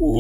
What's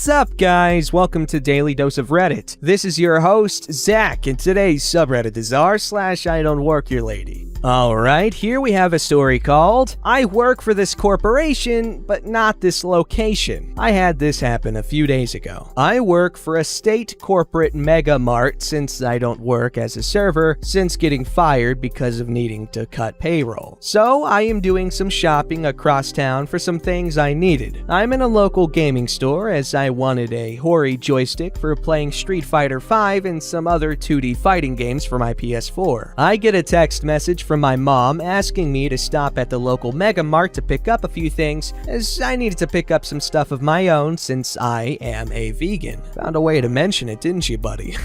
up, guys? Welcome to Daily Dose of Reddit. This is your host, Zach, and today's subreddit is r/IDontWorkHereLady. Alright, here we have a story called, I work for this corporation, but not this location. I had this happen a few days ago. I work for a state corporate mega mart since I don't work as a server since getting fired because of needing to cut payroll. So I am doing some shopping across town for some things I needed. I'm in a local gaming store as I wanted a Hori joystick for playing Street Fighter V and some other 2D fighting games for my PS4. I get a text message from my mom asking me to stop at the local Mega Mart to pick up a few things, as I needed to pick up some stuff of my own since I am a vegan. Found a way to mention it, didn't you, buddy?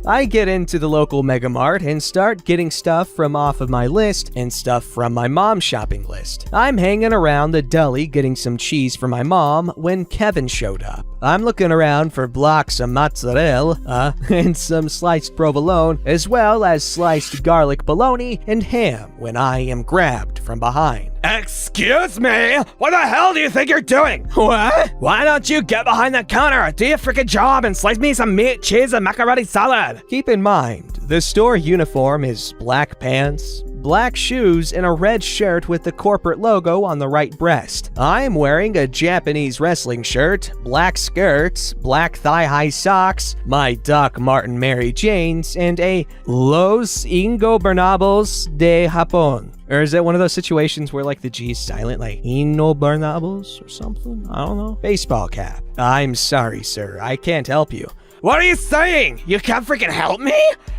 I get into the local Mega Mart and start getting stuff from off of my list and stuff from my mom's shopping list. I'm hanging around the deli getting some cheese for my mom when Kevin showed up. I'm looking around for blocks of mozzarella and some sliced provolone, as well as sliced garlic bologna and ham when I am grabbed from behind. Excuse me? What the hell do you think you're doing? What? Why don't you get behind the counter, do your freaking job, and slice me some meat, cheese, and macaroni salad? Keep in mind, the store uniform is black pants, black shoes, and a red shirt with the corporate logo on the right breast. I'm wearing a Japanese wrestling shirt, black skirts, black thigh-high socks, my Doc Martin Mary Janes, and a Los Ingobernables de Japón. Or is that one of those situations where like the G is silent, like Ingobernables or something? I don't know. Baseball cap. I'm sorry, sir. I can't help you. What are you saying? You can't freaking help me?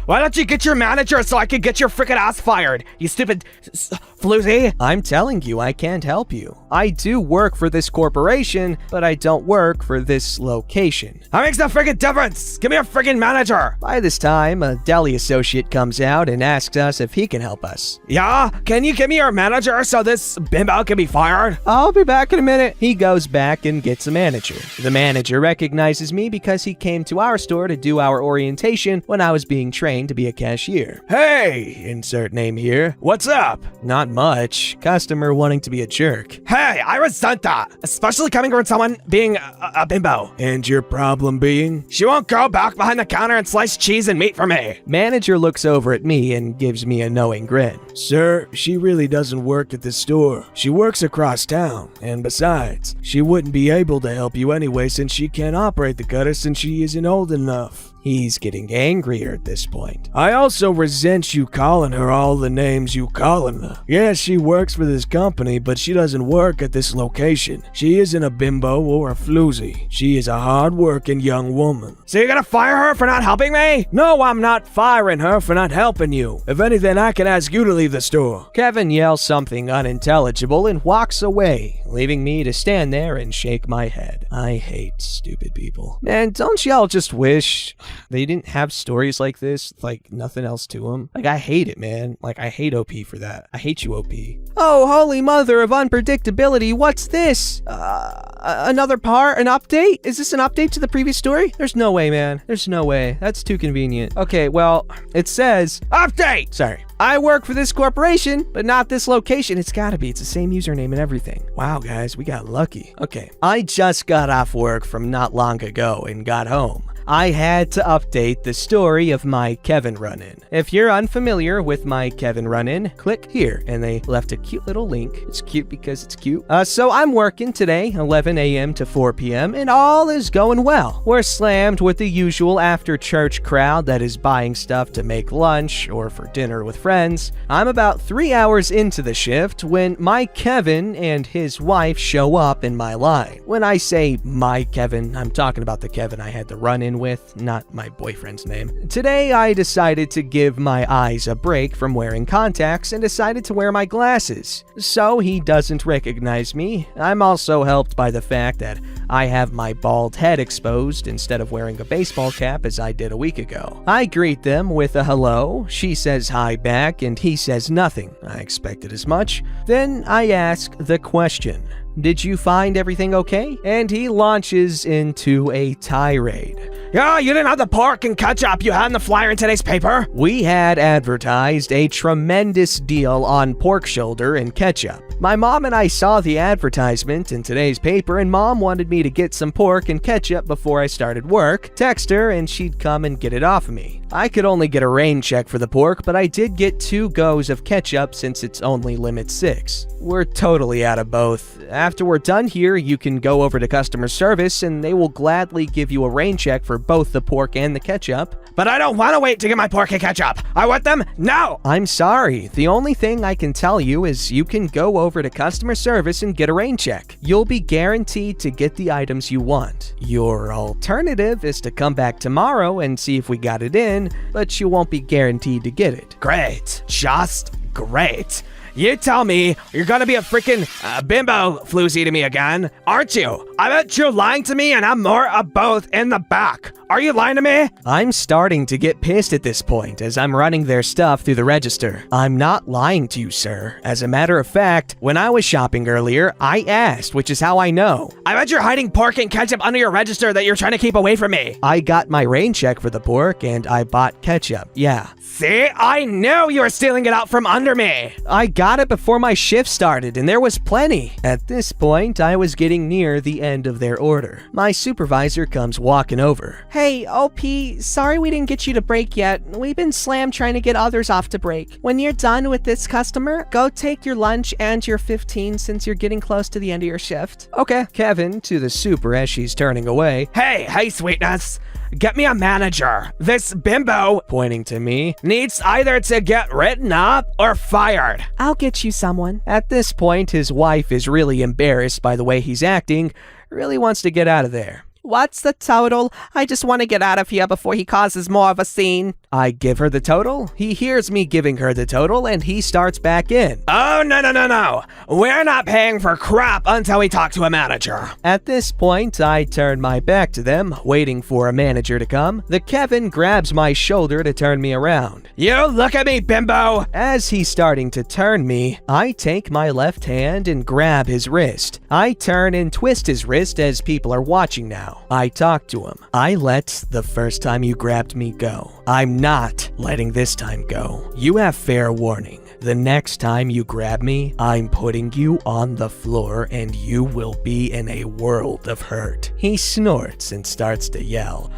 Why don't you get your manager so I can get your freaking ass fired, you stupid floozy? I'm telling you, I can't help you. I do work for this corporation, but I don't work for this location. That makes no freaking difference. Give me your freaking manager. By this time, a deli associate comes out and asks us if he can help us. Yeah? Can you give me your manager so this bimbo can be fired? I'll be back in a minute. He goes back and gets a manager. The manager recognizes me because he came to our store to do our orientation when I was being trained to be a cashier. Hey, insert name here. What's up? Not much. Customer wanting to be a jerk. Hey, I resent that, especially coming from someone being a bimbo. And your problem being? She won't go back behind the counter and slice cheese and meat for me. Manager looks over at me and gives me a knowing grin. Sir, she really doesn't work at the store. She works across town, and besides, she wouldn't be able to help you anyway since she can't operate the cutter since she isn't old enough. He's getting angrier at this point. I also resent you calling her all the names you calling her. Yes, she works for this company, but she doesn't work at this location. She isn't a bimbo or a floozy. She is a hard-working young woman. So you're gonna fire her for not helping me? No, I'm not firing her for not helping you. If anything, I can ask you to leave the store. Kevin yells something unintelligible and walks away, leaving me to stand there and shake my head. I hate stupid people. Man, don't y'all just wish they didn't have stories like this, like nothing else to them? Like, I hate it, man. Like, I hate OP for that. I hate you, OP. Oh, holy mother of unpredictability, what's this? Another part? An update? Is this an update to the previous story? There's no way, man. There's no way. That's too convenient. Okay, well, it says, update! Sorry. I work for this corporation, but not this location. It's gotta be. It's the same username and everything. Wow, guys, we got lucky. Okay, I just got off work from not long ago and got home. I had to update the story of my Kevin run-in. If you're unfamiliar with my Kevin run-in, click here, and they left a cute little link. It's cute because it's cute. So I'm working today, 11 a.m. to 4 p.m., and all is going well. We're slammed with the usual after-church crowd that is buying stuff to make lunch or for dinner with friends. I'm about 3 hours into the shift when my Kevin and his wife show up in my line. When I say my Kevin, I'm talking about the Kevin I had the run-in with, not my boyfriend's name. Today, I decided to give my eyes a break from wearing contacts and decided to wear my glasses, so he doesn't recognize me. I'm also helped by the fact that I have my bald head exposed instead of wearing a baseball cap as I did a week ago. I greet them with a hello, she says hi back, and he says nothing. I expected as much. Then I ask the question, did you find everything okay? And he launches into a tirade. Yeah, you didn't have the pork and ketchup you had in the flyer in today's paper? We had advertised a tremendous deal on pork shoulder and ketchup. My mom and I saw the advertisement in today's paper, and Mom wanted me to get some pork and ketchup before I started work, text her, and she'd come and get it off of me. I could only get a rain check for the pork, but I did get 2 goes of ketchup since it's only limit 6. We're totally out of both. After we're done here, you can go over to customer service and they will gladly give you a rain check for both the pork and the ketchup. But I don't want to wait to get my pork and ketchup. I want them now. I'm sorry. The only thing I can tell you is you can go over to customer service and get a rain check. You'll be guaranteed to get the items you want. Your alternative is to come back tomorrow and see if we got it in, but you won't be guaranteed to get it. Great. Just great. You tell me you're gonna be a freaking bimbo floozy to me again, aren't you? I bet you're lying to me and I'm more of both in the back. Are you lying to me? I'm starting to get pissed at this point as I'm running their stuff through the register. I'm not lying to you, sir. As a matter of fact, when I was shopping earlier, I asked, which is how I know. I bet you're hiding pork and ketchup under your register that you're trying to keep away from me. I got my rain check for the pork and I bought ketchup, yeah. See, I knew you were stealing it out from under me. I got it before my shift started and there was plenty. At this point, I was getting near the end of their order. My supervisor comes walking over. Hey, OP, sorry we didn't get you to break yet. We've been slammed trying to get others off to break. When you're done with this customer, go take your lunch and your 15 since you're getting close to the end of your shift. Okay. Kevin to the super as she's turning away. Hey, sweetness. Get me a manager. This bimbo, Pointing to me. needs either to get written up or fired. I'll get you someone. At this point, his wife is really embarrassed by the way he's acting, really wants to get out of there. What's the total? I just want to get out of here before he causes more of a scene. I give her the total, he hears me giving her the total, and he starts back in. Oh, no. We're not paying for crap until we talk to a manager. At this point, I turn my back to them, waiting for a manager to come. The Kevin grabs my shoulder to turn me around. You look at me, bimbo. As he's starting to turn me, I take my left hand and grab his wrist. I turn and twist his wrist as people are watching now. I talk to him. I let the first time you grabbed me go. I'm not letting this time go. You have fair warning. The next time you grab me, I'm putting you on the floor and you will be in a world of hurt. He snorts and starts to yell.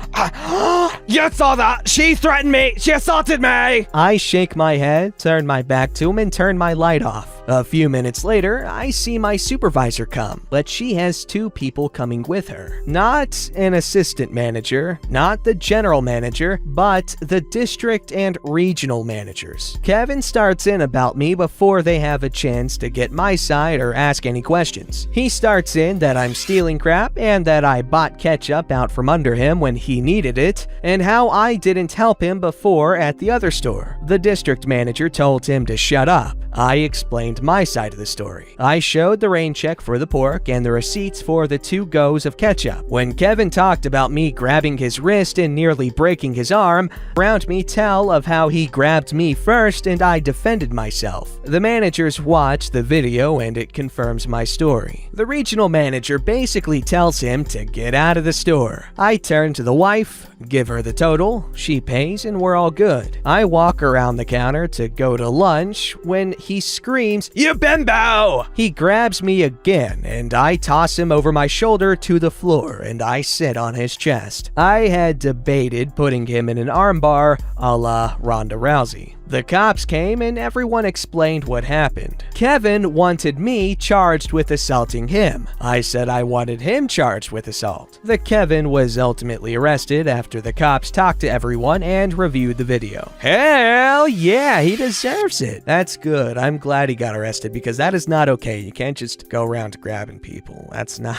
You saw that. She threatened me. She assaulted me. I shake my head, turn my back to him, and turn my light off. A few minutes later, I see my supervisor come, but she has 2 people coming with her. Not an assistant manager, not the general manager, but the district and regional managers. Kevin starts in about me before they have a chance to get my side or ask any questions. He starts in that I'm stealing crap and that I bought ketchup out from under him when he needed it, and how I didn't help him before at the other store. The district manager told him to shut up. I explained my side of the story. I showed the rain check for the pork and the receipts for the 2 goes of ketchup. When Kevin talked about me grabbing his wrist and nearly breaking his arm, around me tell of how he grabbed me first and I defended myself. The managers watch the video and it confirms my story. The regional manager basically tells him to get out of the store. I turn to the wife, give her the total, she pays, and we're all good. I walk around the counter to go to lunch when he screams, You bimbo! He grabs me again and I toss him over my shoulder to the floor and I sit on his chest. I had debated putting him in an armbar a la Ronda Rousey. The cops came and everyone explained what happened. Kevin wanted me charged with assaulting him. I said I wanted him charged with assault. The Kevin was ultimately arrested after the cops talked to everyone and reviewed the video. Hell yeah, he deserves it. That's good. I'm glad he got arrested because that is not okay. You can't just go around grabbing people. It's not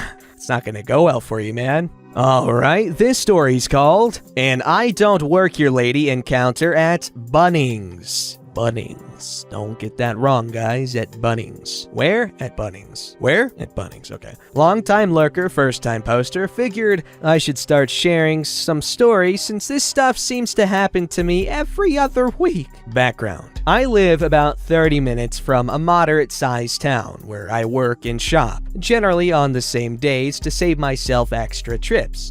gonna go well for you, man. Alright, this story's called An I Don't Work Here Lady Encounter at Bunnings. Bunnings. Don't get that wrong, guys. At Bunnings. Where? At Bunnings. Where? At Bunnings. Okay. Long-time lurker, first-time poster. Figured I should start sharing some stories since this stuff seems to happen to me every other week. Background. I live about 30 minutes from a moderate-sized town where I work and shop, generally on the same days to save myself extra trips.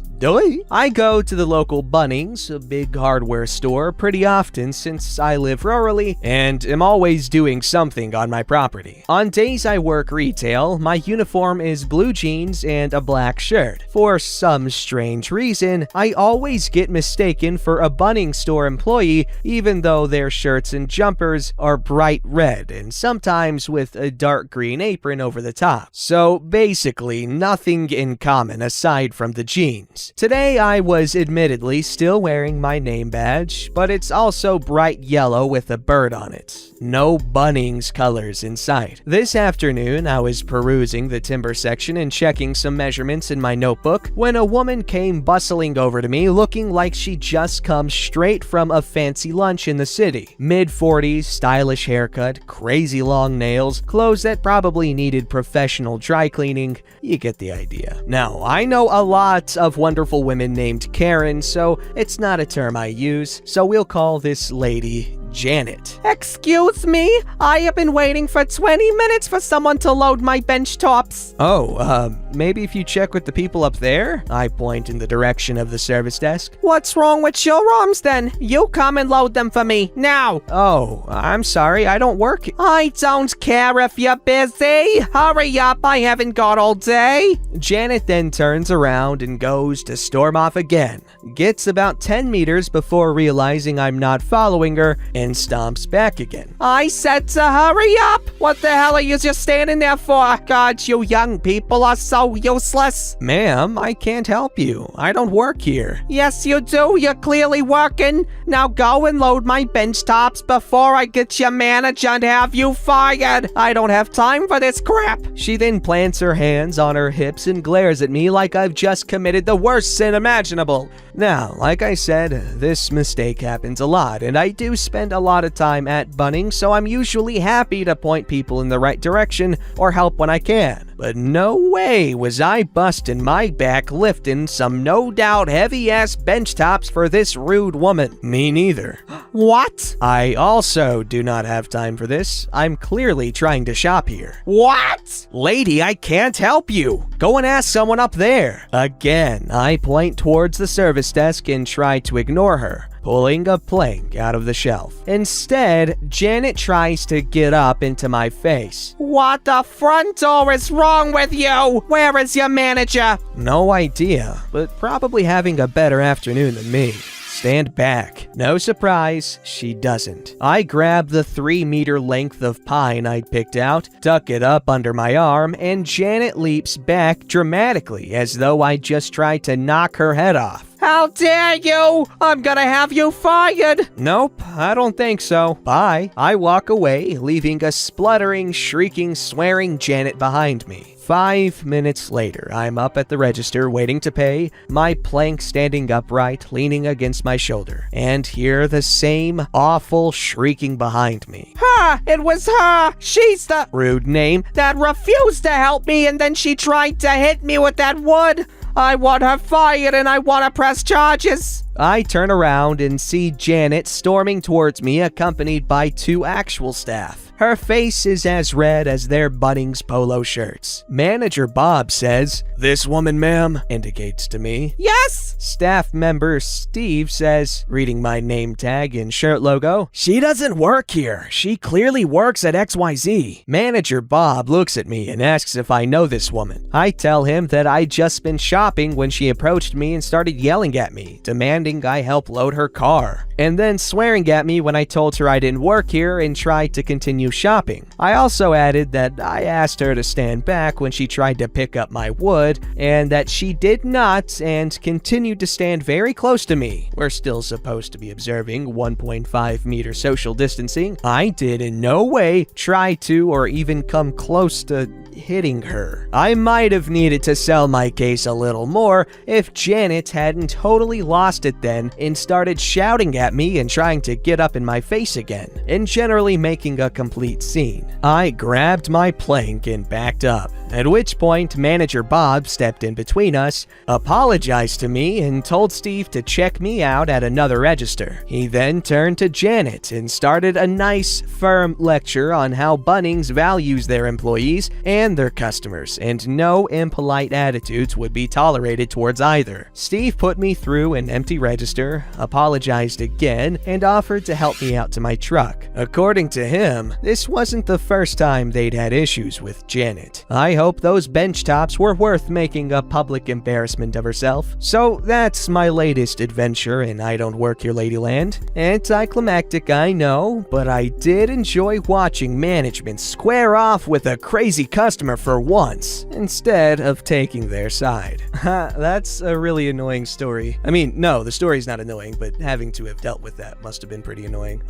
I go to the local Bunnings, a big hardware store, pretty often since I live rurally and am always doing something on my property. On days I work retail, my uniform is blue jeans and a black shirt. For some strange reason, I always get mistaken for a Bunnings store employee, even though their shirts and jumpers are bright red and sometimes with a dark green apron over the top. So basically, nothing in common aside from the jeans. Today, I was admittedly still wearing my name badge, but it's also bright yellow with a bird on it. No Bunnings colors in sight. This afternoon, I was perusing the timber section and checking some measurements in my notebook when a woman came bustling over to me looking like she just come straight from a fancy lunch in the city. Mid-40s, stylish haircut, crazy long nails, clothes that probably needed professional dry cleaning. You get the idea. Now, I know a lot of wonderful women named Karen, so it's not a term I use, so we'll call this lady Janet. Excuse me? I have been waiting for 20 minutes for someone to load my bench tops. Oh, maybe if you check with the people up there? I point in the direction of the service desk. What's wrong with your arms then? You come and load them for me, now. Oh, I'm sorry, I don't work. I don't care if you're busy. Hurry up, I haven't got all day. Janet then turns around and goes to storm off again. Gets about 10 meters before realizing I'm not following her and stomps back again. I said to hurry up. What the hell are you just standing there for? God, you young people are so useless. Ma'am, I can't help you. I don't work here. Yes, you do. You're clearly working. Now go and load my bench tops before I get your manager and have you fired. I don't have time for this crap. She then plants her hands on her hips and glares at me like I've just committed the worst sin imaginable. Now, like I said, this mistake happens a lot, and I do spend a lot of time at Bunnings, so I'm usually happy to point people in the right direction or help when I can. But no way was I busting my back lifting some no doubt heavy-ass bench tops for this rude woman. Me neither. What? I also do not have time for this. I'm clearly trying to shop here. What? Lady, I can't help you. Go and ask someone up there. Again, I point towards the service desk and try to ignore her, pulling a plank out of the shelf. Instead, Janet tries to get up into my face. What the front door is wrong with you? Where is your manager? No idea, but probably having a better afternoon than me. Stand back. No surprise, she doesn't. I grab the 3-meter length of pine I'd picked out, tuck it up under my arm, and Janet leaps back dramatically as though I just tried to knock her head off. How dare you! I'm gonna have you fired! Nope, I don't think so. Bye. I walk away, leaving a spluttering, shrieking, swearing Janet behind me. 5 minutes later, I'm up at the register waiting to pay, my plank standing upright, leaning against my shoulder, and hear the same awful shrieking behind me. Her! It was her! She's the rude name that refused to help me, and then she tried to hit me with that wood. I want her fired and I want to press charges. I turn around and see Janet storming towards me, accompanied by 2 actual staff. Her face is as red as their Bunnings polo shirts. Manager Bob says, "This woman, ma'am," indicates to me. Yes! Staff member Steve says, reading my name tag and shirt logo, "She doesn't work here. She clearly works at XYZ. Manager Bob looks at me and asks if I know this woman. I tell him that I'd just been shopping when she approached me and started yelling at me, demanding I help load her car, and then swearing at me when I told her I didn't work here and tried to continue shopping. I also added that I asked her to stand back when she tried to pick up my wood, and that she did not and continued to stand very close to me. We're still supposed to be observing 1.5 meter social distancing. I did in no way try to or even come close to hitting her. I might have needed to sell my case a little more if Janet hadn't totally lost it then and started shouting at me and trying to get up in my face again, and generally making a complete scene. I grabbed my plank and backed up, at which point Manager Bob stepped in between us, apologized to me, and told Steve to check me out at another register. He then turned to Janet and started a nice, firm lecture on how Bunnings values their employees and their customers, and no impolite attitudes would be tolerated towards either. Steve put me through an empty register, apologized again, and offered to help me out to my truck. According to him, this wasn't the first time they'd had issues with Janet. I hope those bench tops were worth making a public embarrassment of herself. So that's my latest adventure in I Don't Work Here Ladyland. Anticlimactic, I know, but I did enjoy watching management square off with a crazy customer for once, instead of taking their side. That's a really annoying story. I mean, no, the story's not annoying, but having to have dealt with that must have been pretty annoying.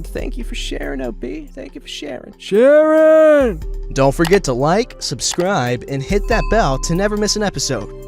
Thank you for sharing, OP. Thank you for sharing. Sharon! Don't forget to like, subscribe, and hit that bell to never miss an episode.